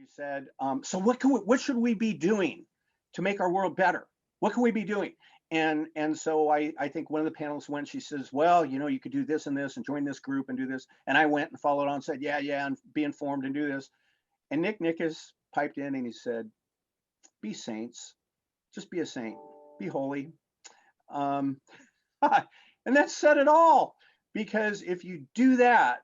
said, so what should we be doing to make our world better? What can we be doing? And so I think one of the panelists went, she says, well, you could do this and this and join this group and do this. And I went and followed on and said, yeah, and be informed and do this. And Nick Nickus piped in and he said, be saints, just be a saint, be holy. And that said it all, because if you do that,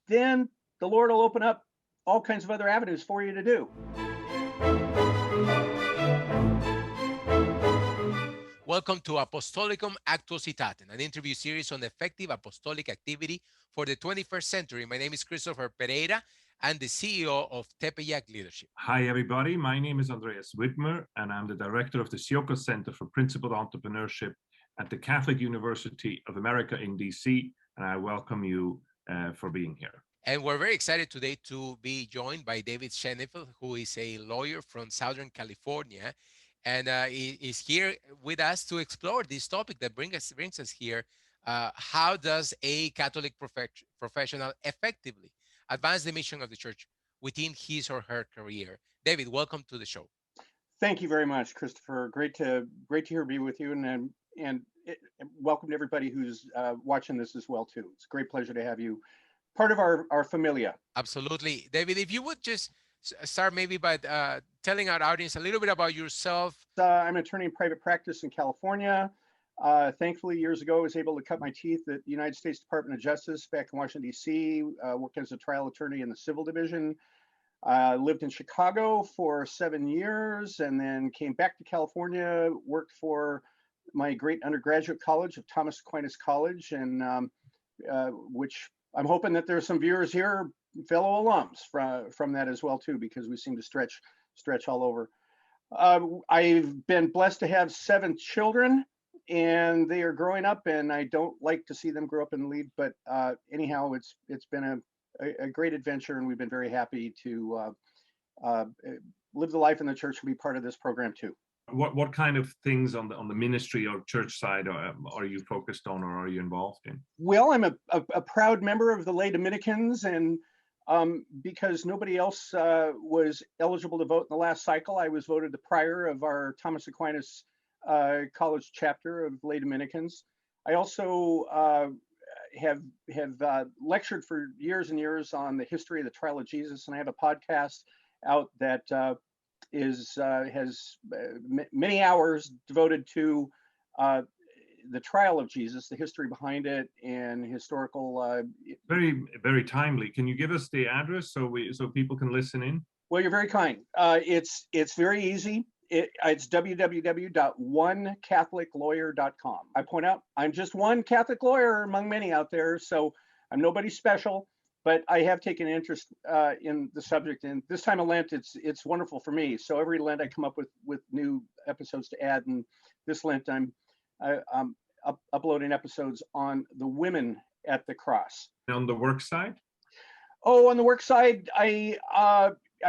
then the Lord will open up all kinds of other avenues for you to do. Welcome to Apostolicam Actuositatem, an interview series on effective apostolic activity for the 21st century. My name is Christopher Pereira. I'm the CEO of Tepeyac Leadership. Hi, everybody. My name is Andreas Widmer, and I'm the director of the Sioka Center for Principled Entrepreneurship at the Catholic University of America in DC, and I welcome you for being here. And we're very excited today to be joined by David Shaneyfelt, who is a lawyer from Southern California, and he is here with us to explore this topic that brings us here. How does a Catholic professional effectively advance the mission of the church within his or her career? David, welcome to the show. Thank you very much, Christopher. Great to be with you, and welcome to everybody who's watching this as well too. It's a great pleasure to have you part of our familia. Absolutely. David, if you would just start maybe by telling our audience a little bit about yourself. I'm an attorney in private practice in California. Thankfully, years ago, I was able to cut my teeth at the United States Department of Justice back in Washington, D.C., worked as a trial attorney in the civil division. Lived in Chicago for 7 years and then came back to California, worked for my great undergraduate college of Thomas Aquinas College, and which I'm hoping that there's some viewers here, fellow alums from that as well too, because we seem to stretch all over. I've been blessed to have 7 children, and they are growing up, and I don't like to see them grow up and leave, but anyhow, it's been a great adventure, and we've been very happy to live the life in the church and be part of this program too. What kind of things on the ministry or church side are you focused on, or are you involved in? Well, I'm a proud member of the lay Dominicans, and because nobody else was eligible to vote in the last cycle, I was voted the prior of our Thomas Aquinas College chapter of lay Dominicans. I also have lectured for years and years on the history of the trial of Jesus, and I have a podcast out that has many hours devoted to the trial of Jesus, the history behind it, and historical. Very, very timely. Can you give us the address so people can listen in? Well, you're very kind. It's very easy. It's www.onecatholiclawyer.com. I point out I'm just one Catholic lawyer among many out there, so I'm nobody special, but I have taken an interest in the subject. And this time of Lent, it's wonderful for me. So every Lent I come up with new episodes to add, and this Lent I'm uploading episodes on the women at the cross. On the work side? Oh, on the work side, I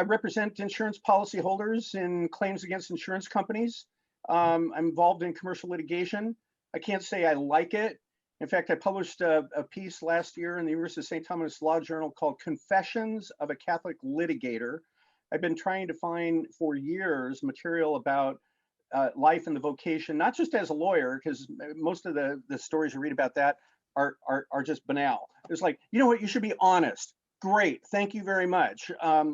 represent insurance policyholders in claims against insurance companies. I'm involved in commercial litigation. I can't say I like it. In fact, I published a piece last year in the University of St. Thomas Law Journal called Confessions of a Catholic Litigator. I've been trying to find for years material about life and the vocation, not just as a lawyer, because most of the stories you read about that are just banal. It's like, you know what, you should be honest. Great, thank you very much.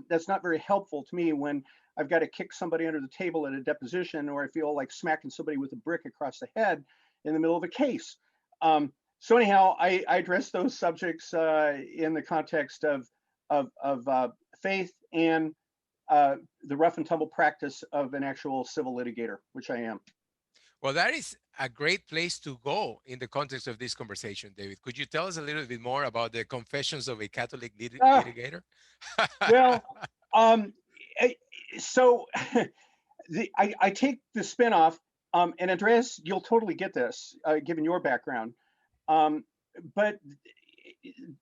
That's not very helpful to me when I've got to kick somebody under the table at a deposition, or I feel like smacking somebody with a brick across the head in the middle of a case. So anyhow, I address those subjects in the context of faith and the rough and tumble practice of an actual civil litigator, which I am. Well, that is a great place to go in the context of this conversation, David. Could you tell us a little bit more about the Confessions of a Catholic Litigator? Well, so I take the spinoff, and Andreas, you'll totally get this, given your background. But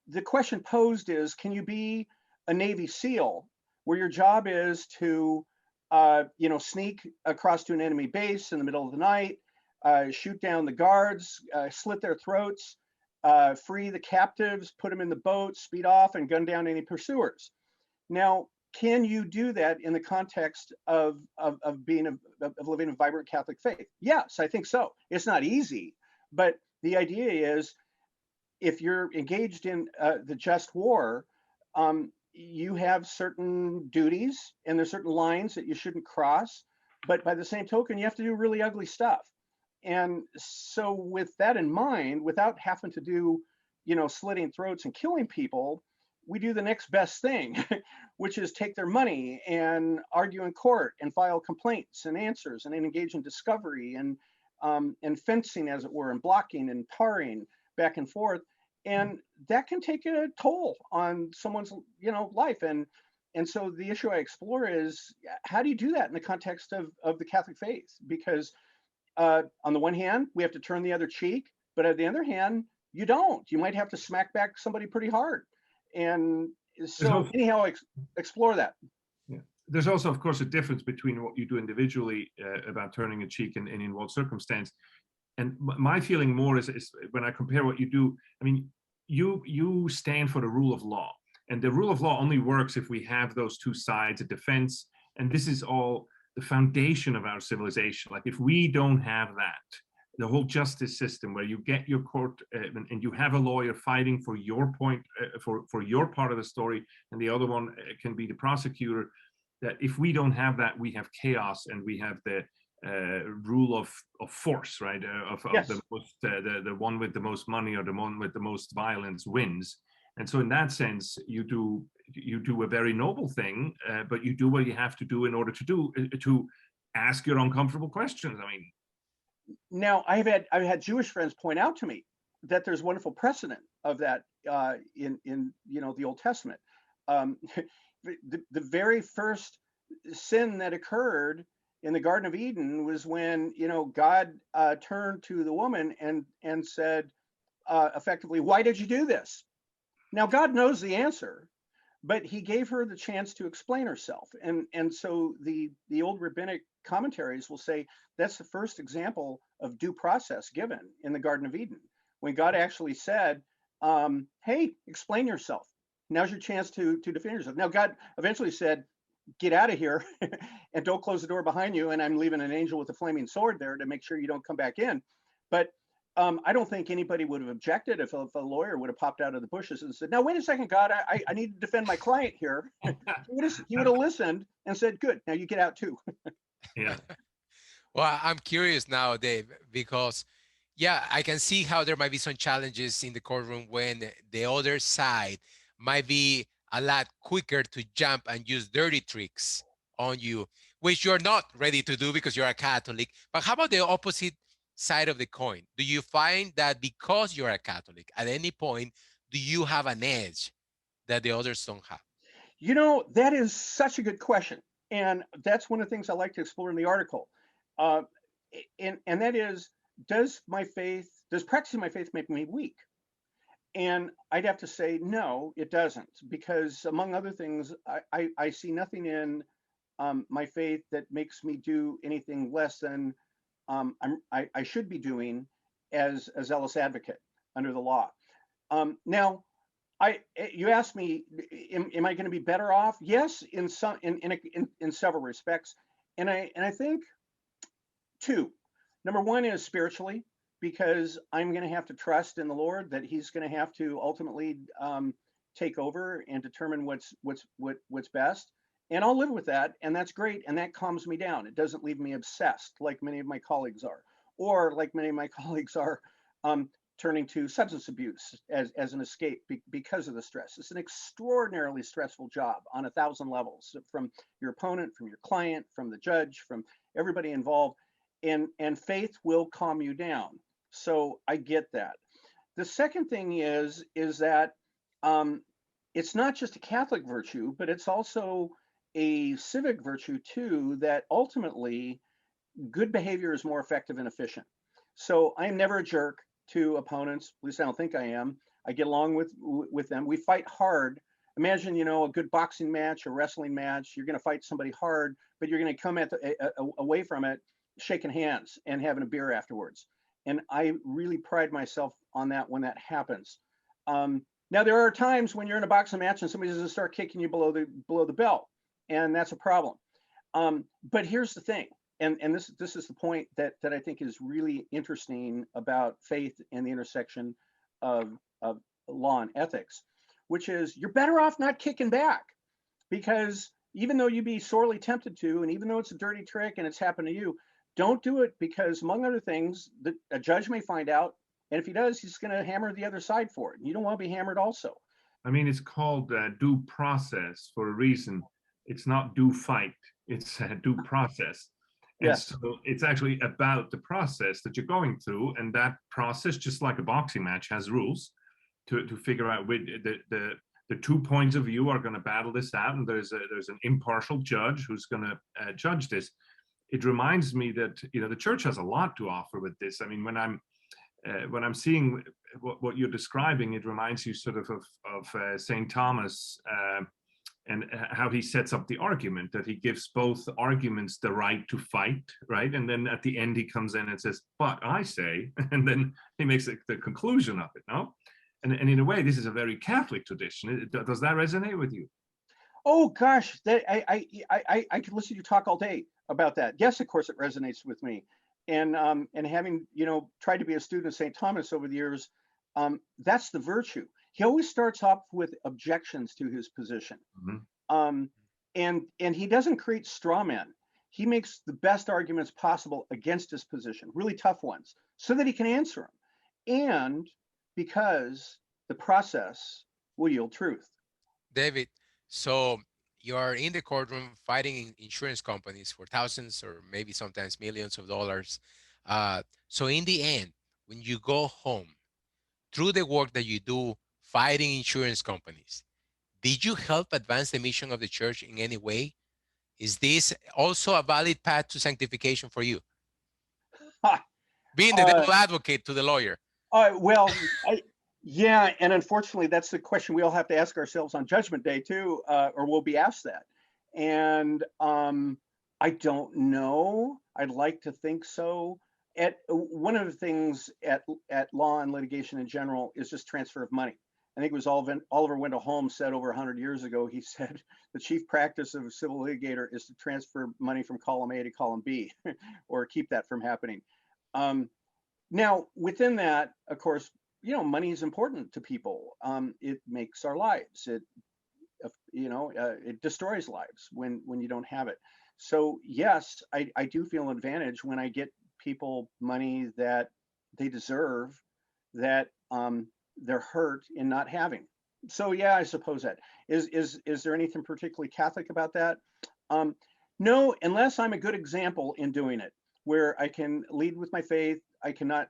the question posed is, can you be a Navy SEAL where your job is to sneak across to an enemy base in the middle of the night, shoot down the guards, slit their throats, free the captives, put them in the boat, speed off, and gun down any pursuers? Now, can you do that in the context of living a vibrant Catholic faith? Yes, I think so. It's not easy, but the idea is, if you're engaged in the just war, you have certain duties and there's certain lines that you shouldn't cross. But by the same token, you have to do really ugly stuff. And so with that in mind, without having to do, slitting throats and killing people, we do the next best thing, which is take their money and argue in court and file complaints and answers and engage in discovery and fencing, as it were, and blocking and tarring back and forth. And that can take a toll on someone's, life. And so the issue I explore is, how do you do that in the context of the Catholic faith? Because on the one hand, we have to turn the other cheek, but on the other hand, you don't. You might have to smack back somebody pretty hard. And so anyhow, explore that. Yeah. There's also, of course, a difference between what you do individually about turning a cheek and in what circumstance. And my feeling more is when I compare what you do, I mean, you stand for the rule of law. And the rule of law only works if we have those two sides, a defense. And this is all the foundation of our civilization. Like, if we don't have that, the whole justice system where you get your court and you have a lawyer fighting for your point, for your part of the story, and the other one can be the prosecutor, that if we don't have that, we have chaos, and we have the rule of force, right? Yes. The one with the most money or the one with the most violence wins. And so in that sense, you do a very noble thing, but you do what you have to do in order to ask your uncomfortable questions. I mean, now I've had Jewish friends point out to me that there's wonderful precedent of that in the Old Testament. The very first sin that occurred in the Garden of Eden was when God turned to the woman and said, effectively, "Why did you do this?" Now God knows the answer, but he gave her the chance to explain herself. And so the old rabbinic commentaries will say that's the first example of due process given in the Garden of Eden, when God actually said, "Hey, explain yourself. Now's your chance to defend yourself." Now God eventually said, "Get out of here and don't close the door behind you. And I'm leaving an angel with a flaming sword there to make sure you don't come back in." But I don't think anybody would have objected if a lawyer would have popped out of the bushes and said, "Now, wait a second, God, I need to defend my client here." He would have listened and said, "Good, now you get out too." Yeah. Well, I'm curious now, Dave, because yeah, I can see how there might be some challenges in the courtroom when the other side might be a lot quicker to jump and use dirty tricks on you, which you're not ready to do because you're a Catholic. But how about the opposite side of the coin? Do you find that because you're a Catholic, at any point, do you have an edge that the others don't have? That is such a good question. And that's one of the things I like to explore in the article. And that is, does practicing my faith make me weak? And I'd have to say, no, it doesn't, because among other things, I see nothing in my faith that makes me do anything less than I should be doing as a zealous advocate under the law. Now, you asked me, am I going to be better off? Yes, in several respects, and I think two. Number one is spiritually, because I'm going to have to trust in the Lord that He's going to have to ultimately take over and determine what's best. And I'll live with that, and that's great, and that calms me down. It doesn't leave me obsessed like many of my colleagues are, or like many of my colleagues are turning to substance abuse as an escape because of the stress. It's an extraordinarily stressful job on 1,000 levels, from your opponent, from your client, from the judge, from everybody involved, and faith will calm you down. So I get that. The second thing is that it's not just a Catholic virtue, but it's also a civic virtue too, that ultimately good behavior is more effective and efficient. So I'm never a jerk to opponents. At least I don't think I am. I get along with them. We fight hard. Imagine, a good boxing match, a wrestling match. You're going to fight somebody hard, but you're going to come away from it shaking hands and having a beer afterwards. And I really pride myself on that when that happens. Now, there are times when you're in a boxing match and somebody's going to start kicking you below the belt. and that's a problem. But here's the thing, and this is the point that I think is really interesting about faith and the intersection of law and ethics, which is you're better off not kicking back, because even though you be sorely tempted to, and even though it's a dirty trick and it's happened to you, don't do it, because among other things, a judge may find out, and if he does, he's going to hammer the other side for it. And you don't want to be hammered also. I mean, it's called due process for a reason. It's not due fight, it's due process. And Yes. so it's actually about the process that you're going through. And that process, just like a boxing match, has rules to figure out which the 2 points of view are going to battle this out. And there's an impartial judge who's going to judge this. It reminds me that, the church has a lot to offer with this. I mean, when I'm seeing what you're describing, it reminds you sort of St. Thomas and how he sets up the argument, that he gives both arguments the right to fight, right? And then at the end, he comes in and says, but I say, and then he makes the conclusion of it, no? And in a way, this is a very Catholic tradition. Does that resonate with you? Oh gosh, I could listen to you talk all day about that. Yes, of course it resonates with me. And having, tried to be a student of St. Thomas over the years, that's the virtue. He always starts off with objections to his position. Mm-hmm. And he doesn't create straw men. He makes the best arguments possible against his position, really tough ones, so that he can answer them. And because the process will yield truth. David, so you're in the courtroom fighting insurance companies for thousands or maybe sometimes millions of dollars. So in the end, when you go home, through the work that you do fighting insurance companies, did you help advance the mission of the church in any way? Is this also a valid path to sanctification for you? Being the devil advocate to the lawyer. Well, yeah, and unfortunately, that's the question we all have to ask ourselves on Judgment Day too, or we'll be asked that. And I don't know. I'd like to think so. One of the things at law and litigation in general is just transfer of money. I think it was Oliver Wendell Holmes said over 100 years ago. He said the chief practice of a civil litigator is to transfer money from column A to column B, or keep that from happening. Now, within that, of course, money is important to people. It makes our lives. It destroys lives when you don't have it. So yes, I do feel an advantage when I get people money that they deserve, that they're hurt in not having. So yeah, I suppose that is there anything particularly Catholic about that? No, unless I'm a good example in doing it, where I can lead with my faith. I cannot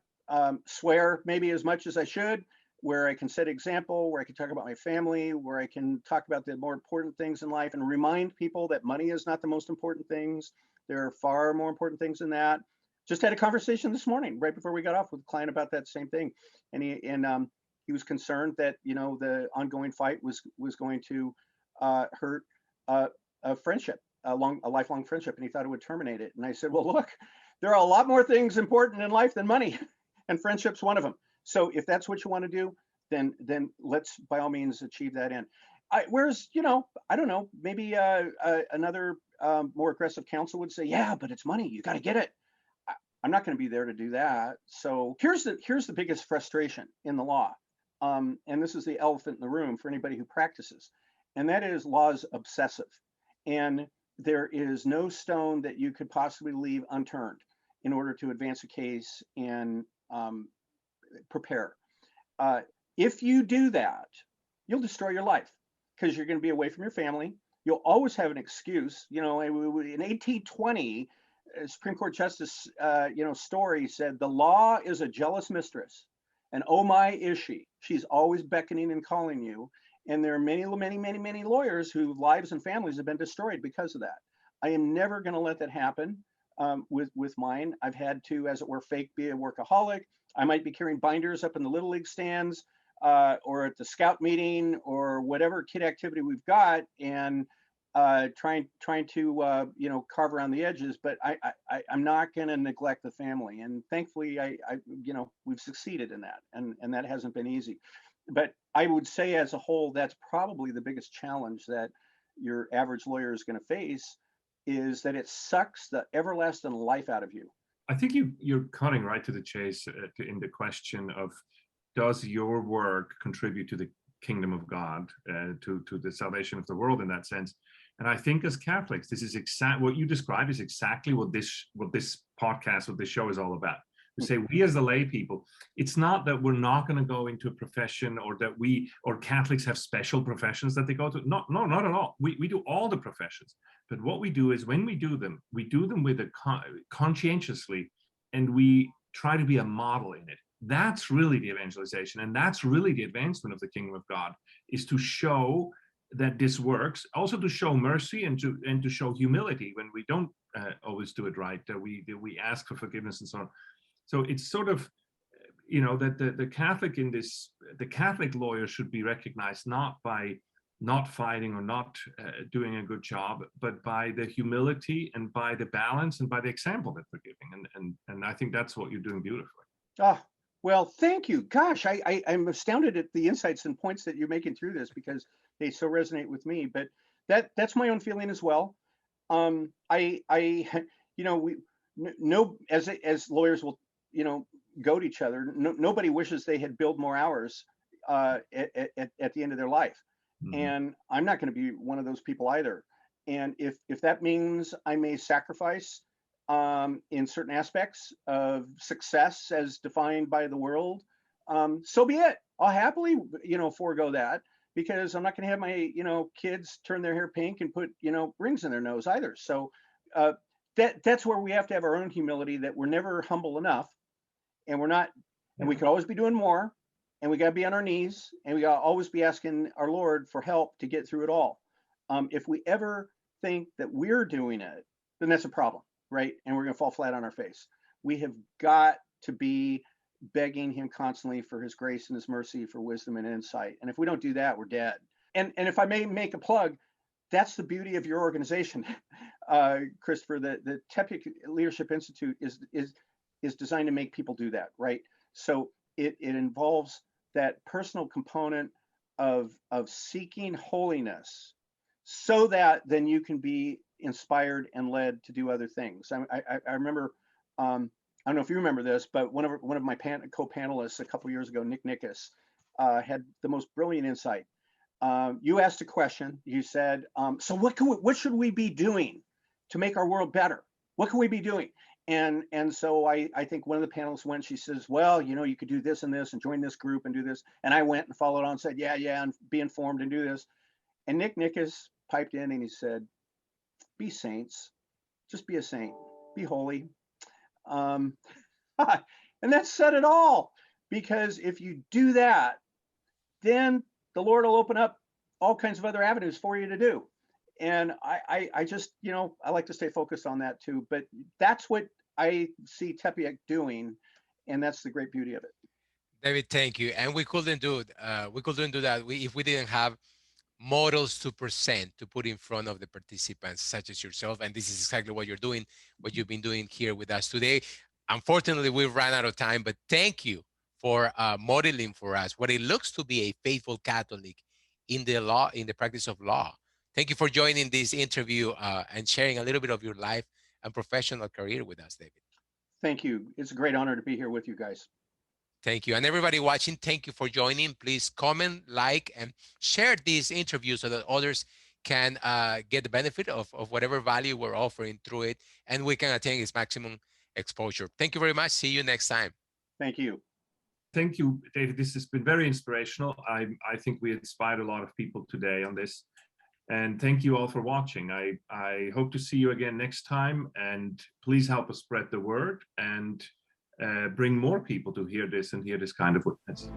swear maybe as much as I should, where I can set example, where I can talk about my family, where I can talk about the more important things in life and remind people that money is not the most important things. There are far more important things than that. Just had a conversation this morning, right before we got off, with a client about that same thing. And he was concerned that, the ongoing fight was going to hurt a friendship, a lifelong friendship, and he thought it would terminate it. And I said, well, look, there are a lot more things important in life than money, and friendship's one of them. So if that's what you want to do, then let's by all means achieve that end. Whereas, I don't know, maybe another more aggressive counsel would say, yeah, but it's money, you got to get it. I'm not going to be there to do that. So here's the biggest frustration in the law, and this is the elephant in the room for anybody who practices, and that is law is obsessive, and there is no stone that you could possibly leave unturned in order to advance a case and prepare. If you do that, you'll destroy your life, because you're going to be away from your family. You'll always have an excuse. In 1820, Supreme Court Justice, Story said, the law is a jealous mistress, and oh my, is she? She's always beckoning and calling you. And there are many, many, many, many lawyers whose lives and families have been destroyed because of that. I am never going to let that happen with mine. I've had to, as it were, fake be a workaholic. I might be carrying binders up in the Little League stands or at the scout meeting or whatever kid activity we've got, and trying to carve around the edges. But I'm not going to neglect the family, and thankfully we've succeeded in that, and that hasn't been easy. But I would say as a whole, that's probably the biggest challenge that your average lawyer is going to face is that it sucks the everlasting life out of you. I think you're cutting right to the chase in the question of, does your work contribute to the kingdom of God, to the salvation of the world in that sense? And I think as Catholics, this is what you describe is exactly what this podcast, what this show is all about. We say, we as the lay people, it's not that we're not going to go into a profession, or that Catholics have special professions that they go to. No, not at all. We do all the professions. But what we do is, when we do them with conscientiously, and we try to be a model in it. That's really the evangelization, and that's really the advancement of the kingdom of God, is to show that this works, also to show mercy and to show humility when we don't always do it right, that we ask for forgiveness and so on. So it's sort of, that the Catholic lawyer should be recognized not by not fighting or not doing a good job, but by the humility and by the balance and by the example that they're giving. And I think that's what you're doing beautifully. Well, thank you. Gosh, I'm astounded at the insights and points that you're making through this, because they so resonate with me. But that's my own feeling as well. As lawyers will, goad each other. Nobody wishes they had billed more hours at the end of their life. Mm-hmm. And I'm not going to be one of those people either. And if that means I may sacrifice in certain aspects of success as defined by the world, so be it. I'll happily, forego that, because I'm not going to have my, kids turn their hair pink and put, rings in their nose either. So that's where we have to have our own humility, that we're never humble enough, and we're not, and we could always be doing more, and we got to be on our knees, and we got to always be asking our Lord for help to get through it all. If we ever think that we're doing it, then that's a problem. Right? And we're going to fall flat on our face. We have got to be begging him constantly for his grace and his mercy, for wisdom and insight. And if we don't do that, we're dead. And if I may make a plug, that's the beauty of your organization, Christopher. The TEPIC Leadership Institute is designed to make people do that, right? So it involves that personal component of seeking holiness, so that then you can be inspired and led to do other things. I remember, I don't know if you remember this, but one of my co-panelists a couple years ago, Nick Nickus, had the most brilliant insight. You asked a question. You said, "So what should we be doing to make our world better? What can we be doing?" And so I think one of the panelists went. She says, "Well, you could do this and this, and join this group and do this." And I went and followed on and said, "Yeah, and be informed and do this." And Nick Nickus piped in and he said, "Be saints, just be a saint, be holy." And that said it all, because if you do that, then the Lord will open up all kinds of other avenues for you to do. And I just, I like to stay focused on that too, but that's what I see TEPIC doing. And that's the great beauty of it. David, thank you. And we couldn't do that if we didn't have models to present, to put in front of the participants, such as yourself. And this is exactly what you're doing, what you've been doing here with us today. Unfortunately, we've run out of time, but thank you for modeling for us what it looks to be a faithful Catholic in the practice of law. Thank you for joining this interview and sharing a little bit of your life and professional career with us, David. Thank you. It's a great honor to be here with you guys. Thank you. And everybody watching, thank you for joining. Please comment, like, and share this interview so that others can get the benefit of whatever value we're offering through it, and we can attain its maximum exposure. Thank you very much. See you next time. Thank you. Thank you, David. This has been very inspirational. I think we inspired a lot of people today on this. And thank you all for watching. I hope to see you again next time. And please help us spread the word and bring more people to hear this and hear this kind of witness.